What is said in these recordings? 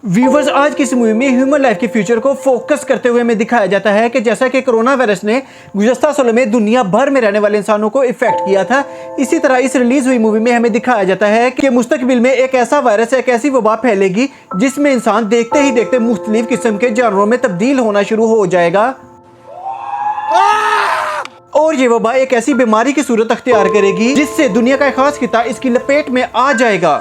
Viewers, आज की इस मूवी में ह्यूमन लाइफ के फ्यूचर को फोकस करते हुए हमें दिखाया जाता है कि जैसा कि कोरोना वायरस ने गुज़श्ता सालों में दुनिया भर में रहने वाले इंसानों को इफेक्ट किया था, इसी तरह इस रिलीज हुई मूवी में हमें दिखाया जाता है कि मुस्तकबिल में एक ऐसा वायरस, एक ऐसी वबा फैलेगी जिसमें इंसान देखते ही देखते मुख्तलिफ किस्म के जानवरों में तब्दील होना शुरू हो जाएगा और ये वबा एक ऐसी बीमारी की सूरत अख्तियार करेगी जिससे दुनिया का एक खास खिता इसकी लपेट में आ जाएगा।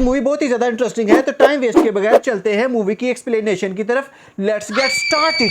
मूवी बहुत ही ज्यादा इंटरेस्टिंग है, तो टाइम वेस्ट के बगैर चलते हैं मूवी की एक्सप्लेनेशन की तरफ। Let's get started.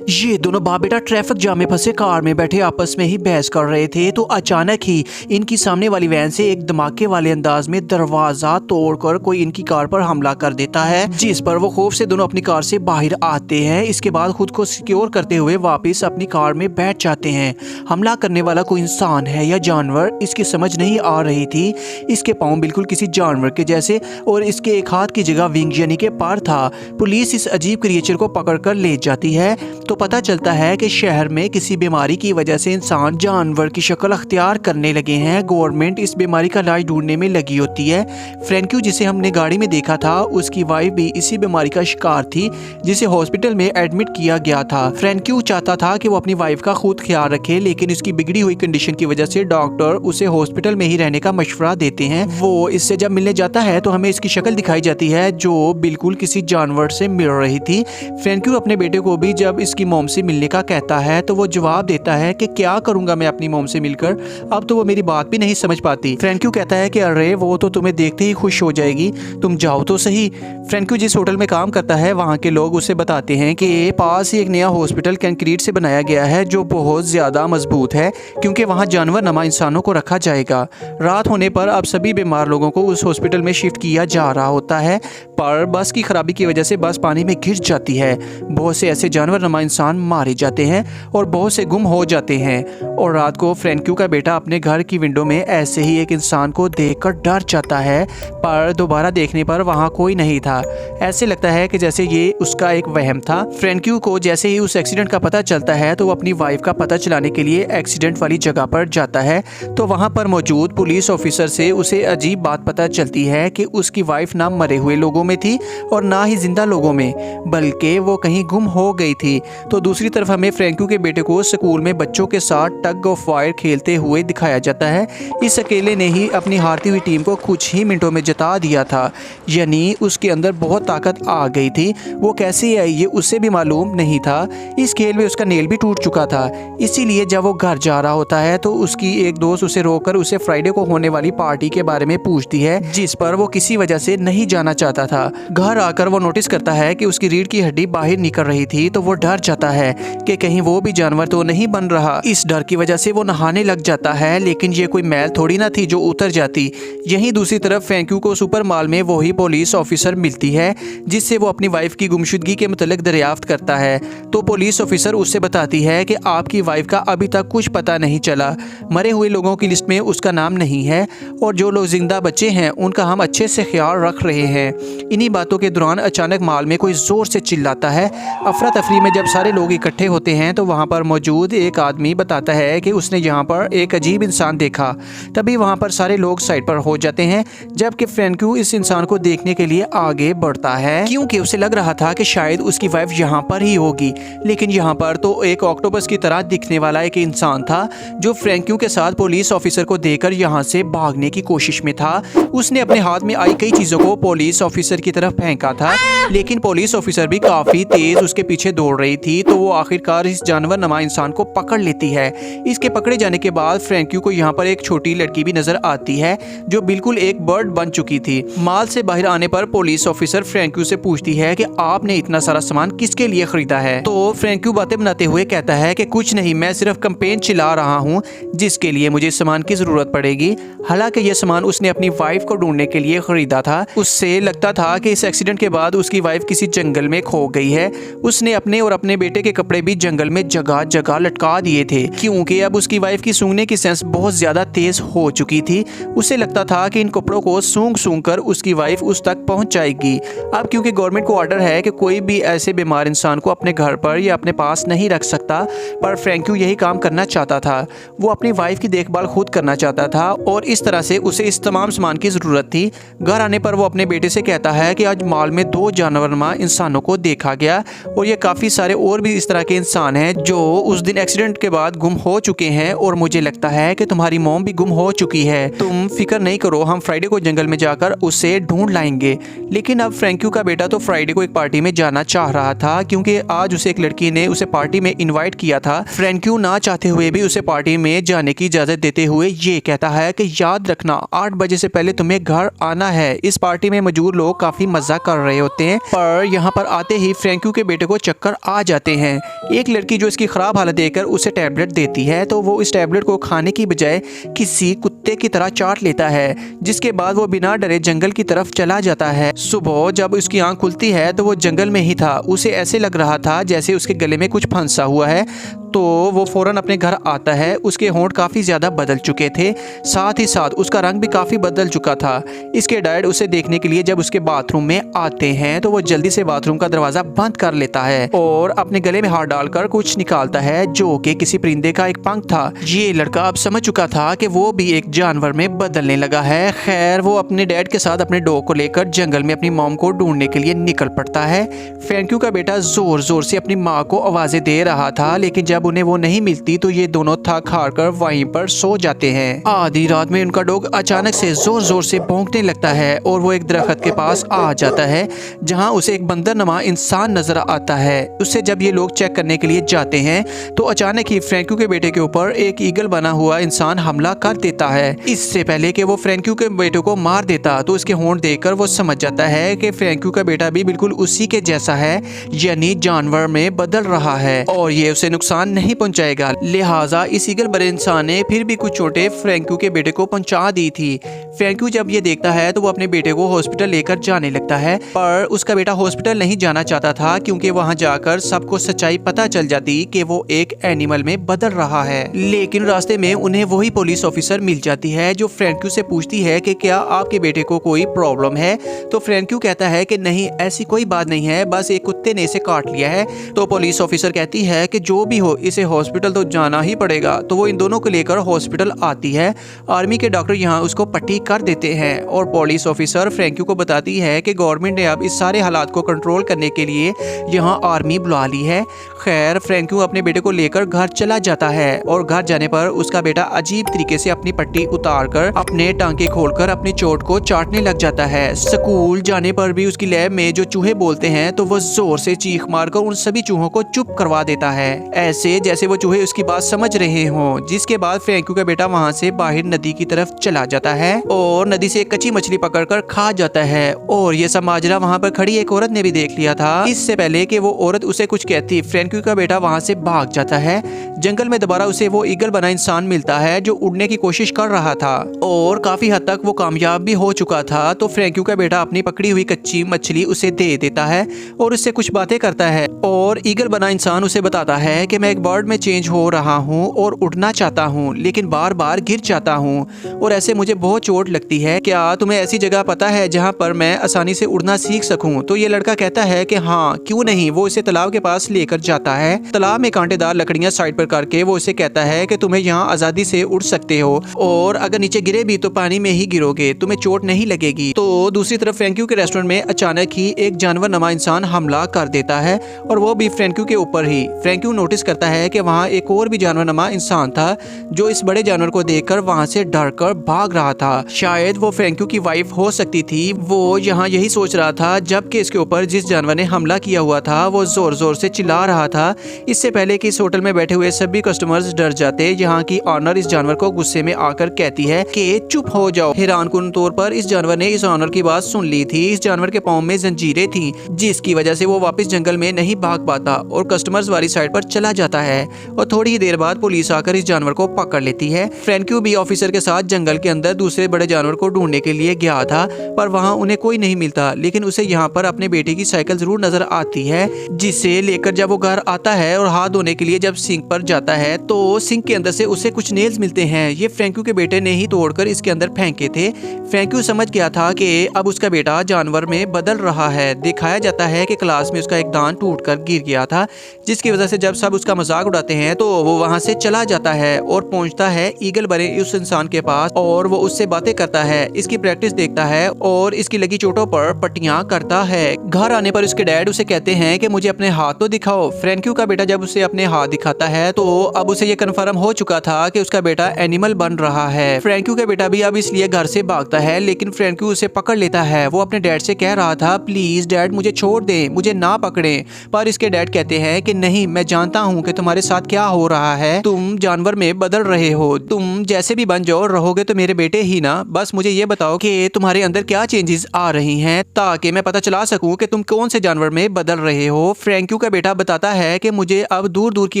ये दोनों बाप बेटा ट्रैफिक जाम में फंसे कार में बैठे आपस में ही बहस कर रहे थे तो अचानक ही इनकी सामने वाली वैन से एक धमाके वाले अंदाज में दरवाजा तोड़कर कोई इनकी कार पर हमला कर देता है, जिस पर वो खौफ से दोनों अपनी कार से बाहर आते हैं। इसके बाद खुद को सिक्योर करते हुए वापस अपनी कार में बैठ जाते हैं। हमला करने वाला कोई इंसान है या जानवर, इसकी समझ नहीं आ रही थी। इसके पाँव बिल्कुल किसी जानवर के जैसे और इसके एक हाथ की जगह विंग यानी के पर था। पुलिस इस अजीब क्रिएचर को पकड़कर ले जाती है तो पता चलता है कि शहर में किसी बीमारी की वजह से इंसान जानवर की शक्ल अख्तियार करने लगे हैं। गवर्नमेंट इस बीमारी का इलाज ढूंढने में लगी होती है। फ्रैंक्यू जिसे हमने गाड़ी में देखा था, उसकी वाइफ भी इसी बीमारी का शिकार थी जिसे हॉस्पिटल में एडमिट किया गया था। फ्रैंक्यू चाहता था कि वो अपनी वाइफ का खुद ख्याल रखे, लेकिन उसकी बिगड़ी हुई कंडीशन की वजह से डॉक्टर उसे हॉस्पिटल में ही रहने का मशवरा देते हैं। वो इससे जब मिलने जाता है तो हमें इसकी शक्ल दिखाई जाती है जो बिल्कुल किसी जानवर से मिल रही थी। फ्रैंक्यू अपने बेटे को भी जब इसकी मॉम से मिलने का कहता है तो वो जवाब देता है कि क्या करूंगा मैं अपनी मॉम से मिलकर, अब तो वो मेरी बात भी नहीं समझ पाती। फ्रैंक्यू कहता है कि अरे वो तो तुम्हें देखते ही खुश हो जाएगी, तुम जाओ तो सही। फ्रैंक्यू जिस होटल में काम करता है वहाँ के लोग उसे बताते हैं कि पास ही एक नया हॉस्पिटल कंक्रीट से बनाया गया है जो बहुत ज़्यादा मजबूत है क्योंकि वहाँ जानवर नमा इंसानों को रखा जाएगा। रात होने पर अब सभी बीमार लोगों को उस हॉस्पिटल में शिफ्ट किया जा रहा होता है, पर बस की खराबी की वजह से बस पानी में गिर जाती है। बहुत से ऐसे जानवर नमा इंसान मारे जाते हैं और बहुत से गुम हो जाते हैं। और रात को फ्रैंक्यू का बेटा अपने घर की विंडो में ऐसे ही एक इंसान को देखकर डर जाता है, पर दोबारा देखने पर वहाँ कोई नहीं था। ऐसे लगता है कि जैसे ये उसका एक वहम था। फ्रैंक्यू को जैसे ही उस एक्सीडेंट का पता चलता है तो वो अपनी वाइफ का पता चलाने के लिए एक्सीडेंट वाली जगह पर जाता है। तो वहाँ पर मौजूद पुलिस ऑफिसर से उसे अजीब बात पता चलती है कि उसकी वाइफ ना मरे हुए लोगों में थी और ना ही जिंदा लोगों में, बल्कि वो कहीं गुम हो गई थी। तो दूसरी तरफ हमें फ्रैंक्यू के बेटे को स्कूल में बच्चों के साथ टग ऑफ वार खेलते हुए दिखाया जाता है। इस अकेले ने ही अपनी हारती हुई टीम को कुछ ही मिनटों में जिता दिया था, यानी उसके अंदर बहुत ताकत आ गई थी। वो कैसे आई ये उसे भी मालूम नहीं था। इस खेल में उसका नेल भी टूट चुका था, इसीलिए जब वो घर जा रहा होता है तो उसकी एक दोस्त उसे रोककर उसे फ्राइडे को होने वाली पार्टी के बारे में पूछती है जिस पर वो किसी वजह से नहीं जाना चाहता था। घर आकर वो नोटिस करता है कि उसकी रीढ़ की हड्डी बाहर निकल रही थी, तो वो डर जाता है कि कहीं वो भी जानवर तो नहीं बन रहा। इस डर की वजह से वो नहाने लग जाता है, लेकिन ये कोई मैल थोड़ी ना थी जो उतर जाती। यहीं दूसरी तरफ फ्रैंक्यू को सुपर मॉल में वही पुलिस ऑफिसर मिलती है जिससे वो अपनी वाइफ की गुमशुदगी के मुतल्लिक दरियाफ्त करता है। तो पुलिस ऑफिसर उससे बताती है कि आपकी वाइफ का अभी तक कुछ पता नहीं चला, मरे हुए लोगों की लिस्ट में उसका नाम नहीं है और जो लोग जिंदा बचे हैं उनका हम अच्छे से ख्याल रख रहे हैं। इन्हीं बातों के दौरान अचानक मॉल में कोई जोर से चिल्लाता है। अफरा तफरी में जब सारे लोग इकट्ठे होते हैं तो वहाँ पर मौजूद एक आदमी बताता है कि उसने यहाँ पर एक अजीब इंसान देखा। तभी वहाँ पर सारे लोग साइड पर हो जाते हैं, जबकि फ्रैंक्यू इस इंसान को देखने के लिए आगे बढ़ता है क्योंकि उसे लग रहा था कि शायद उसकी वाइफ यहाँ पर ही होगी। लेकिन यहाँ पर तो एक ऑक्टोपस की तरह दिखने वाला एक इंसान था जो फ्रैंक्यू के साथ पुलिस ऑफिसर को देखकर यहाँ से भागने की कोशिश में था। उसने अपने हाथ में आई कई चीजों को पुलिस ऑफिसर की तरफ फेंका था, लेकिन पुलिस ऑफिसर भी काफी तेज उसके पीछे दौड़ रही थी। तो वो आखिरकार इस जानवर नमा इंसान को पकड़ लेती है। इसके पकड़े जाने के बाद फ्रैंक्यू को यहाँ पर एक छोटी लड़की भी नजर आती है जो बिल्कुल एक बर्ड बन चुकी थी। मॉल से बाहर आने पर पुलिस ऑफिसर फ्रैंक्यू से पूछती है कि आपने इतना सारा सामान किसके लिए खरीदा है। तो फ्रैंक्यू बातें बनाते हुए कहता है कि कुछ नहीं, मैं सिर्फ कैंपेन चला रहा हूँ जिसके लिए मुझे सामान की जरूरत पड़ेगी। हालांकि यह सामान उसने अपनी वाइफ को ढूंढने के लिए खरीदा था। उससे लगता था कि इस एक्सीडेंट के बाद उसकी वाइफ किसी जंगल में खो गई है। उसने अपने और अपने बेटे के कपड़े भी जंगल में जगह जगह लटका दिए थे, क्योंकि अब उसकी वाइफ की सूंघने की सेंस बहुत ज्यादा तेज हो चुकी थी। उसे लगता था कि इन कपड़ों को सूंघ सूंघ कर उसकी वाइफ उस तक पहुंच जाएगी। अब क्योंकि गवर्नमेंट को ऑर्डर है कि कोई भी ऐसे बीमार इंसान को अपने घर पर या अपने पास नहीं रख सकता, पर फ्रैंक्यू यही काम करना चाहता था। वो अपनी वाइफ की देखभाल खुद करना चाहता था और इस तरह से उसे इस तमाम सामान की जरूरत थी। घर आने पर वो अपने बेटे से कहता है कि आज मॉल में 2 जानवरनुमा इंसानों को देखा गया और ये काफ़ी सारे और भी इस तरह के इंसान हैं जो उस दिन एक्सीडेंट के बाद गुम हो चुके हैं, और मुझे लगता है कि तुम्हारी मॉम भी गुम हो चुकी है। तुम फिक्र नहीं करो, हम फ्राइडे को जंगल में जाकर उसे ढूंढ लाएंगे। लेकिन अब फ्रैंक्यू का बेटा तो फ्राइडे को एक पार्टी में जाना चाह रहा था, क्योंकि आज उसे एक लड़की ने उसे पार्टी में इनवाइट किया था। फ्रैंक्यू ना चाहते हुए भी उसे पार्टी में जाने की इजाजत देते हुए ये कहता है कि याद रखना 8 बजे से पहले तुम्हें घर आना है। इस पार्टी में मौजूद लोग काफी मजा कर रहे होते हैं, पर यहाँ पर आते ही फ्रैंक्यू के बेटे को चक्कर आ जाते हैं। एक लड़की जो इसकी खराब हालत देखकर उसे टैबलेट देती है, तो वो इस टैबलेट को खाने की बजाय किसी कुत्ते की तरह चाट लेता है, जिसके बाद वो बिना डरे जंगल की तरफ चला जाता है। सुबह जब उसकी आंख खुलती है तो वो जंगल में ही था। उसे ऐसे लग रहा था जैसे उसके गले में कुछ फंसा हुआ है, तो वो फौरन अपने घर आता है। उसके होंठ काफ़ी ज़्यादा बदल चुके थे, साथ ही साथ उसका रंग भी काफ़ी बदल चुका था। इसके डैड उसे देखने के लिए जब उसके बाथरूम में आते हैं तो वो जल्दी से बाथरूम का दरवाज़ा बंद कर लेता है और अपने गले में हाथ डालकर कुछ निकालता है, जो कि किसी परिंदे का एक पंख था। ये लड़का अब समझ चुका था कि वो भी एक जानवर में बदलने लगा है। खैर, वो अपने डैड के साथ अपने डॉग को लेकर जंगल में अपनी मॉम को ढूंढने के लिए निकल पड़ता है। फ्रैंक्यू का बेटा जोर जोर से अपनी माँ को आवाज़ें दे रहा था, लेकिन जब उन्हें वो नहीं मिलती तो ये दोनों थक हार कर वहीं पर सो जाते हैं। आधी रात में उनका डॉग अचानक से जोर जोर से भौंकने लगता है और वो एक दरख्त के पास आ जाता है, जहां उसे एक बंदरनुमा इंसान नजर आता है। उससे जब ये लोग चेक करने के लिए जाते हैं तो अचानक ही फ्रैंक्यू के बेटे के ऊपर एक ईगल बना हुआ इंसान हमला कर देता है। इससे पहले कि वो फ्रैंक्यू के बेटे को मार देता तो उसके होंठ देखकर वो समझ जाता है कि फ्रैंक्यू का बेटा भी बिल्कुल उसी के जैसा है, यानी जानवर में बदल रहा है और ये उसे नुकसान नहीं पहुंचाएगा। लिहाजा इस ईगल बड़े इंसान ने फिर भी कुछ चोटें फ्रैंक्यू के बेटे को पहुंचा दी थी। फ्रैंक्यू जब ये देखता है तो वो अपने बेटे को हॉस्पिटल लेकर जाने लगता है, पर उसका बेटा हॉस्पिटल नहीं जाना चाहता था, क्योंकि वहां जाकर सबको सच्चाई पता चल जाती कि वो एक एनिमल में बदल रहा है। लेकिन रास्ते में उन्हें वही पुलिस ऑफिसर मिल जाती है जो फ्रैंक्यू से पूछती है कि क्या आपके बेटे को कोई प्रॉब्लम है। तो फ्रैंक्यू कहता है कि नहीं, ऐसी कोई बात नहीं है, बस एक कुत्ते ने इसे काट लिया है। तो पुलिस ऑफिसर कहती है कि जो भी हो इसे हॉस्पिटल तो जाना ही पड़ेगा। तो वो इन दोनों को लेकर हॉस्पिटल आती है। आर्मी के डॉक्टर यहाँ उसको पट्टी कर देते हैं और पुलिस ऑफिसर फ्रैंक्यू को बताती है कि गवर्नमेंट ने अब इस सारे हालात को कंट्रोल करने के लिए यहाँ आर्मी बुला ली है। खैर, फ्रैंक्यू अपने बेटे को लेकर घर चला जाता है और घर जाने पर उसका बेटा अजीब तरीके से अपनी पट्टी उतार कर अपने टांके खोलकर अपनी चोट को चाटने लग जाता है। स्कूल जाने पर भी उसकी लैब में जो चूहे बोलते हैं तो वो जोर से चीख मारकर उन सभी चूहों को चुप करवा देता है, ऐसे जैसे वो चूहे उसकी बात समझ रहे हों। जिसके बाद फ्रैंक्यू का बेटा वहां से बाहर नदी की तरफ चला जाता है और नदी से एक कच्ची मछली पकड़कर खा जाता है। और ये सब माजरा वहां पर खड़ी एक औरत ने भी देख लिया था। इससे पहले कि वो औरत उसे कुछ कहती, फ्रैंक्यू का बेटा वहां से भाग जाता है। जंगल में दोबारा उसे वो ईगल बना इंसान मिलता है जो उड़ने की कोशिश कर रहा था और काफी हद तक वो कामयाब भी हो चुका था। तो फ्रैंक्यू का बेटा अपनी पकड़ी हुई कच्ची मछली उसे दे देता है और उससे कुछ बातें करता है और ईगल बना इंसान उसे बताता है कि मैं एक बर्ड में चेंज हो रहा हूँ और उड़ना चाहता हूँ, लेकिन बार बार गिर जाता हूँ और ऐसे मुझे बहुत चोट लगती है। क्या तुम्हें ऐसी जगह पता है जहाँ पर मैं आसानी से उड़ना सीख सकूँ? तो ये लड़का कहता है कि हाँ, क्यों नहीं। वो इसे तालाब के पास लेकर जाता है। तालाब में कांटेदार लकड़ियाँ साइड पर करके वो इसे कहता है कि तुम्हें यहाँ आजादी से उड़ सकते हो और अगर नीचे गिरे भी तो पानी में ही गिरोगे, तुम्हें चोट नहीं लगेगी। तो दूसरी तरफ फ्रैंक्यू के रेस्टोरेंट में अचानक ही एक जानवरनुमा इंसान हमला कर देता है और वो भी फ्रैंक्यू के ऊपर ही। फ्रैंक्यू नोटिस करता है कि वहाँ एक और भी जानवरनुमा इंसान था जो इस बड़े जानवर को देखकर वहाँ से डर कर भाग रहा था। शायद वो फ्रैंक्यू की वाइफ हो सकती थी। वो यहाँ यही सोच रहा था जबकि इसके ऊपर जिस जानवर ने हमला किया हुआ था वो जोर जोर से चिल्ला रहा था। इससे पहले कि इस होटल में बैठे हुए सभी कस्टमर्स डर जाते, यहाँ की ऑनर इस जानवर को गुस्से में आकर कहती है कि चुप हो जाओ। हैरानकुन तौर पर इस जानवर ने इस ऑनर की बात सुन ली थी। इस जानवर के पाँव में जंजीरें थी, जिसकी वजह से वो वापस जंगल में नहीं भाग पाता और कस्टमर्स वाली साइड पर चला जाता है और थोड़ी ही देर बाद पुलिस आकर इस जानवर को पकड़ लेती है। फ्रैंक्यू भी ऑफिसर के साथ जंगल के अंदर दूसरे बड़े जानवर को ढूंढने के लिए गया था, पर वहाँ उन्हें कोई नहीं मिलता। लेकिन उसे यहाँ पर अपने बेटे की साइकिल जरूर नजर आती है, जिसे लेकर जब वो घर आता है और हाथ धोने के लिए जब सिंक पर जाता है तो सिंक के अंदर से उसे कुछ नेल्स मिलते हैं। ये फ्रैंकू के बेटे ने ही तोड़कर इसके अंदर फेंके थे। फ्रैंकू समझ गया था कि अब उसका बेटा जानवर में बदल रहा है। दिखाया जाता है कि क्लास में उसका एक दांत टूटकर गिर गया था, जिसकी वजह से जब सब उसका मजाक उड़ाते हैं तो वो वहां से चला जाता है और पहुंचता है ईगल बने उस इंसान के पास और वो उससे बातें करता है, इसकी प्रैक्टिस देखता है और इसकी लगी चोटों पर पट्टियां करता है। घर आने पर उसके डैड उसे कहते हैं कि मुझे अपने हाथ तो दिखाओ। फ्रैंकू का बेटा जब उसे अपने हाथ दिखाता है तो अब उसे ये कन्फर्म हो चुका था कि उसका बेटा एनिमल बन रहा है। फ्रैंकू का बेटा भी अब इसलिए घर से भागता है, लेकिन फ्रैंकू उसे पकड़ लेता है। वो अपने डैड से कह रहा था, प्लीज डैड मुझे छोड़ दें, मुझे ना पकड़ें, पर इसके डैड कहते हैं कि नहीं, मैं जानता हूँ कि तुम्हारे साथ क्या हो रहा है, तुम जानवर में बदल रहे हो, तुम जैसे भी बन जाओ रहोगे तो मेरे बेटे ही ना, बस मुझे ये बताओ कि तुम्हारे अंदर क्या चेंजेस आ रही हैं ताकि मैं पता चला सकूं कि तुम कौन से जानवर में बदल रहे हो। फ्रैंकू का बेटा बताता है कि मुझे अब दूर दूर की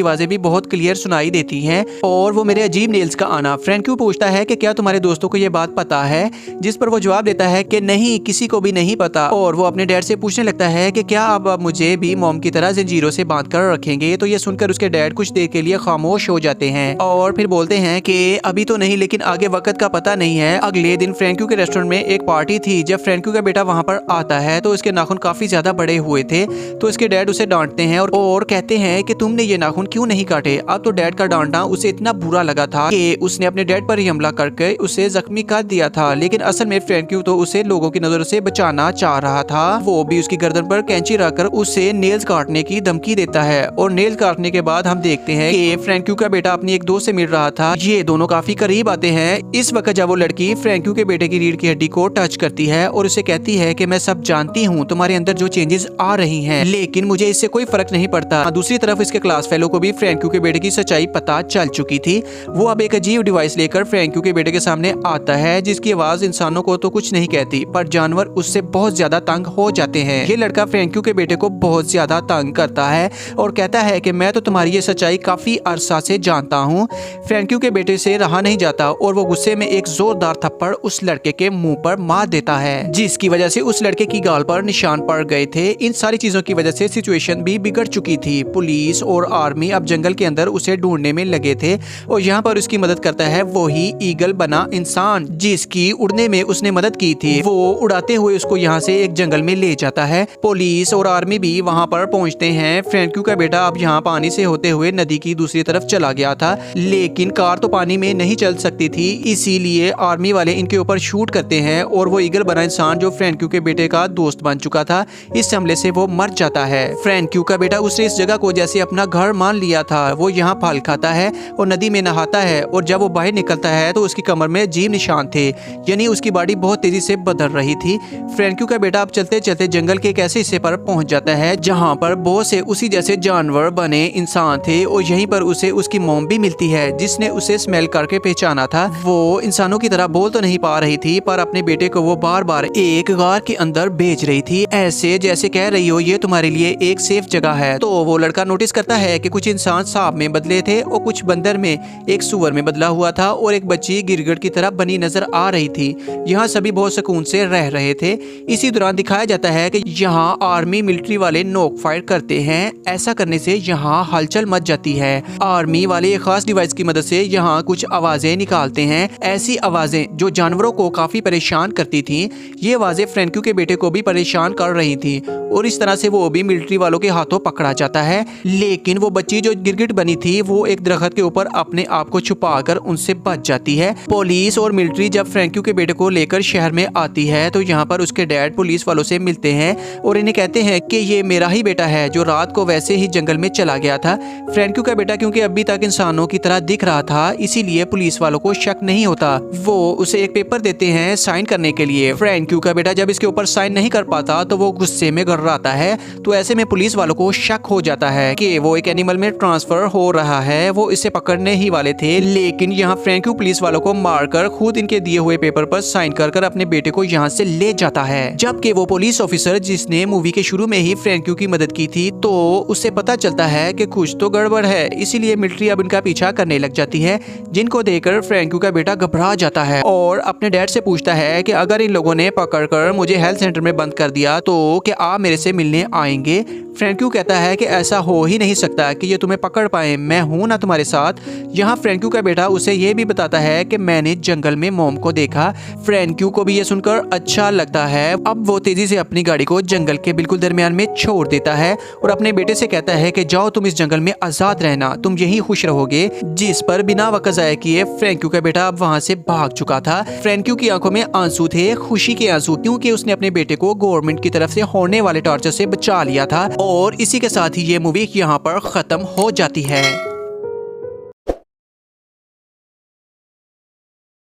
आवाजें भी बहुत क्लियर सुनाई देती हैं और वो मेरे अजीब नेल्स का आना। फ्रैंकू पूछता है कि क्या तुम्हारे दोस्तों को ये बात पता है, जिस पर वो जवाब देता है कि नहीं, किसी को भी नहीं पता। और वो अपने डैड से पूछने लगता है कि क्या अब मुझे भी मॉम की तरह जंजीरों से बांध कर रखेंगे। तो ये सुनकर उसके डैड कुछ देर के लिए खामोश हो जाते हैं और फिर बोलते हैं कि अभी तो नहीं, लेकिन आगे वक्त का पता नहीं है। अगले दिन फ्रैंकू के रेस्टोरेंट में एक पार्टी थी। जब फ्रैंकू का बेटा वहां पर आता है तो उसके नाखून काफी ज्यादा बड़े हुए थे, तो उसके डैड उसे डांटते हैं और कहते हैं कि तुमने ये नाखून क्यों नहीं काटे। अब तो डैड का डांटना उसे इतना बुरा लगा था कि उसने अपने डैड पर ही हमला करके उसे जख्मी कर दिया था। लेकिन असल में फ्रैंकू तो उसे लोगों की नजरों से बचाना चाह रहा था। वो भी उसकी गर्दन पर कैंची रखकर उसे नेल्स काटने की धमकी देता है और नेल्स काटने के बाद हम देखते हैं कि फ्रैंकू का बेटा अपनी एक दोस्त से मिल रहा था। ये दोनों काफी करीब आते हैं। इस वक्त जब वो लड़की फ्रैंकू के बेटे की रीढ़ की हड्डी को टच करती है और उसे कहती है कि मैं सब जानती हूँ, तुम्हारे अंदर जो चेंजेस आ रही हैं, लेकिन मुझे इससे कोई फर्क नहीं पड़ता। दूसरी तरफ इसके क्लास फेलो को भी फ्रैंकू के बेटे की सच्चाई पता चल चुकी थी। वो अब एक अजीब डिवाइस लेकर फ्रैंकू के बेटे के सामने आता है, जिसकी आवाज इंसानों को तो कुछ नहीं कहती, पर जानवर उससे बहुत ज्यादा तंग हो जाते हैं। ये लड़का फ्रैंकू के बेटे को बहुत ज्यादा तंग करता है और कहता है कि मैं तो तुम्हारी ये सच्चाई काफी अरसा से जानता हूँ। फ्रैंकू के बेटे से रहा नहीं जाता और वो गुस्से में एक जोरदार थप्पड़ उस लड़के के मुंह पर मार देता है, जिसकी वजह से उस लड़के की गाल पर निशान पड़ गए थे। इन सारी चीजों की वजह से सिचुएशन भी बिगड़ चुकी थी। पुलिस और आर्मी अब जंगल के अंदर उसे ढूंढने में लगे थे और यहाँ पर उसकी मदद करता है वही ईगल बना इंसान जिसकी उड़ने में उसने मदद की थी। वो उड़ाते हुए उसको यहाँ से एक जंगल में ले जाता है। पुलिस और आर्मी भी वहाँ पर पहुँचते हैं। फ्रैंकू का बेटा अब यहाँ पानी से होते हुए नदी की दूसरी तरफ चला गया था, लेकिन कार तो पानी में नहीं चल सकती थी, इसीलिए आर्मी वाले इनके ऊपर शूट करते हैं और वो ईगल बना इंसान जो फ्रैंकू के बेटे का दोस्त बन चुका था, इस हमले से वो मर जाता है। फ्रैंकू का बेटा उसने इस जगह को जैसे अपना घर मान लिया था। वो यहाँ फल खाता है और नदी में नहाता है और जब वो बाहर निकलता है तो उसकी कमर में अजीब निशान थे, यानी उसकी बॉडी बहुत तेजी से बदल रही थी। फ्रैंकू का बेटा अब चलते चलते जंगल के एक ऐसे हिस्से पर पहुंच जाता है जहाँ पर बहुत से उसी जैसे जानवर बने इंसान थे और यहीं पर उसे उसकी मॉम भी मिलती है, जिसने उसे स्मेल करके पहचाना था। वो इंसानों की तरह बोल तो नहीं पा रही थी, पर अपने बेटे को वो बार बार एक गार के अंदर भेज रही थी, ऐसे जैसे कह रही हो ये तुम्हारे लिए एक सेफ जगह है। तो वो लड़का नोटिस करता है कि कुछ इंसान सांप में बदले थे और कुछ बंदर में, एक सुअर में बदला हुआ था और एक बच्ची गिरगिट की तरह बनी नजर आ रही थी। यहाँ सभी बहुत सुकून से रह रहे थे। इसी दौरान दिखाया जाता है कि यहाँ आर्मी मिलिट्री वाले नोक फायर करते हैं। ऐसा करने से यहाँ हलचल मच जाती है। आर्मी वाले एक खास डिवाइस की मदद से यहाँ कुछ आवाजें निकालते हैं, ऐसी आवाजें जो जानवरों को काफी परेशान करती थी। ये आवाजें फ्रैंकू के बेटे को भी परेशान कर रही थी और इस तरह से वो भी मिलिट्री वालों के हाथों पकड़ा जाता है। लेकिन वो बच्ची जो गिरगिट बनी थी वो एक दरख्त के ऊपर अपने आप को छुपाकर उनसे बच जाती है। पुलिस और मिलिट्री जब फ्रैंकू के बेटे को लेकर शहर में आती है तो यहाँ पर उसके डैड पुलिस वालों से मिलते हैं और इन्हें कहते हैं कि ये मेरा ही बेटा है जो रात को वैसे ही जंगल में चला गया था। फ्रैंकू का बेटा क्योंकि अभी तक इंसानों की तरह दिख रहा था, इसीलिए पुलिस वालों को शक नहीं होता। वो उसे एक पेपर देते हैं साइन करने के लिए। फ्रैंकू का बेटा जब इसके ऊपर साइन नहीं कर पाता तो वो गुस्से में घबराता है। तो ऐसे में पुलिस वालों को शक हो जाता है कि वो एक एनिमल में ट्रांसफर हो रहा है। वो इसे पकड़ने ही वाले थे, लेकिन यहाँ फ्रैंकू पुलिस वालों को मारकर खुद इनके दिए हुए पेपर पर साइन कर अपने बेटे को यहाँ से ले जाता है। जबकि वो पुलिस ऑफिसर जिसने मूवी के शुरू में ही फ्रैंकू की मदद की थी, तो उससे पता चलता है कि कुछ तो गड़बड़ है, इसीलिए मिलिट्री अब इनका पीछा करने लग जाती है, जिनको देखकर फ्रैंकू का बेटा घबरा जाता है और अपने डैड से पूछता है कि अगर इन लोगों ने पकड़कर मुझे हेल्थ सेंटर में बंद कर दिया तो क्या आप मेरे से मिलने आएंगे। फ्रैंक्यू कहता है कि ऐसा हो ही नहीं सकता कि ये तुम्हें पकड़ पाए, मैं हूं ना तुम्हारे साथ। यहाँ फ्रैंक्यू का बेटा उसे ये भी बताता है कि मैंने जंगल में मॉम को देखा। फ्रैंक्यू को भी ये सुनकर अच्छा लगता है। अब वो तेजी से अपनी गाड़ी को जंगल के बिल्कुल दरमियान में छोड़ देता है और अपने बेटे से कहता है कि जाओ तुम इस जंगल में आजाद रहना, तुम यहीं खुश रहोगे। जिस पर बिना वक्त ज़ाया किए फ्रैंक्यू का बेटा अब वहां से भाग चुका था। फ्रैंक्यू की आंखों में आंसू थे, खुशी के आंसू, क्योंकि उसने अपने बेटे को गवर्नमेंट की तरफ से होने वाले टॉर्चर से बचा लिया था। और इसी के साथ ही ये मूवी यहाँ पर खत्म हो जाती है।